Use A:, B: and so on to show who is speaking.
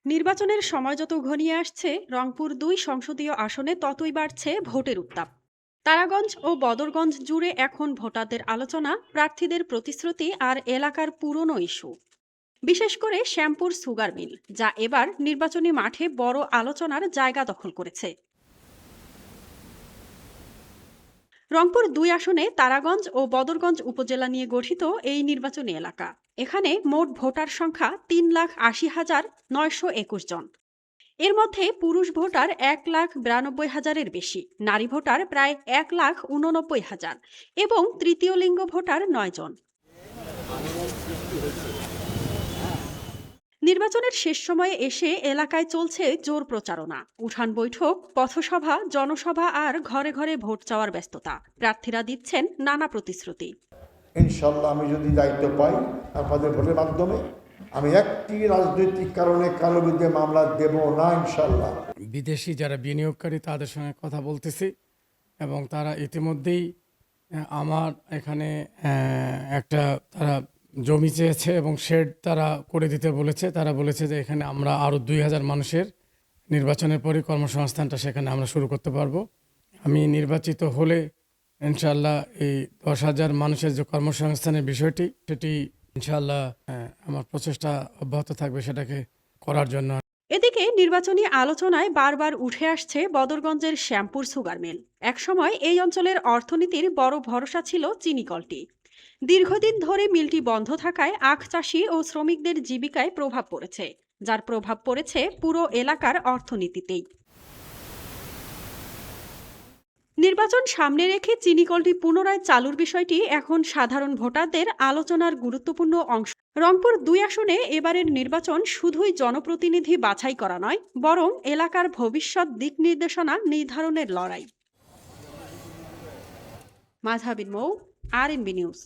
A: নির্বাচনের সময় যত ঘনিয়ে আসছে, রংপুর ২ সংসদীয় আসনে ততই বাড়ছে ভোটের উত্তাপ। তারাগঞ্জ ও বদরগঞ্জ জুড়ে এখন ভোটারদের আলোচনা, প্রার্থীদের প্রতিশ্রুতি আর এলাকার পুরনো ইস্যু। বিশেষ করে শ্যামপুর সুগার মিল, যা এবার নির্বাচনী মাঠে বড় আলোচনার জায়গা দখল করেছে। রংপুর ২ আসনে তারাগঞ্জ ও বদরগঞ্জ উপজেলা নিয়ে গঠিত এই নির্বাচনী এলাকা। এখানে মোট ভোটার সংখ্যা ৩,৮০,৯২১ জন। এর মধ্যে পুরুষ ভোটার ১,৯২,০০০-এর বেশি, নারী ভোটার প্রায় ১,৮৯,০০০ এবং তৃতীয় লিঙ্গ ভোটার ৯ জন। নির্বাচনের শেষ সময়ে এসে এলাকায় চলছে জোর প্রচারণা, উঠান বৈঠক, পথসভা, জনসভা আর ঘরে ঘরে ভোট চাওয়ার ব্যস্ততা। প্রার্থীরা দিচ্ছেন নানা প্রতিশ্রুতি।
B: ইনশাল্লাহ আমি যদি দায়িত্ব পাই আপনাদের ভোটের মাধ্যমে আমি একটি রাজনৈতিক কারণে কালো বিরুদ্ধে মামলা দেব না ইনশাল্লাহ।
C: বিদেশি যারা বিনিয়োগকারী তাদের সঙ্গে কথা বলতেছি এবং তারা ইতিমধ্যেই আমার এখানে একটা তারা জমি চেয়েছে এবং শেড তারা করে দিতে বলেছে। তারা বলেছে যে এখানে আমরা আরও ২,০০০ মানুষের নির্বাচনের পরে কর্মসংস্থানটা সেখানে আমরা শুরু করতে পারবো। আমি নির্বাচিত হলে ইনশাল্লাহ এই ১০,০০০ মানুষের যে কর্মসংস্থানের বিষয়টি সেটি ইনশাল্লাহ আমার প্রচেষ্টা অব্যাহত থাকবে সেটাকে করার জন্য।
A: এদিকে নির্বাচনী আলোচনায় বারবার উঠে আসছে বদরগঞ্জের শ্যামপুর সুগার মিল। একসময় এই অঞ্চলের অর্থনীতির বড় ভরসা ছিল চিনি কলটি। দীর্ঘদিন ধরে মিলটি বন্ধ থাকায় আখ চাষি ও শ্রমিকদের জীবিকায় প্রভাব পড়েছে, যার প্রভাব পড়েছে পুরো এলাকার অর্থনীতিতেই। নির্বাচন সামনে রেখে চিনিকলটি পুনরায় চালুর বিষয়টি এখন সাধারণ ভোটারদের আলোচনার গুরুত্বপূর্ণ অংশ। রংপুর ২ আসনে এবারের নির্বাচন শুধুই জনপ্রতিনিধি বাছাই করা নয়, বরং এলাকার ভবিষ্যৎ দিক নির্দেশনা নির্ধারণের লড়াই। মাযহাবিন মৌ, RNB নিউজ।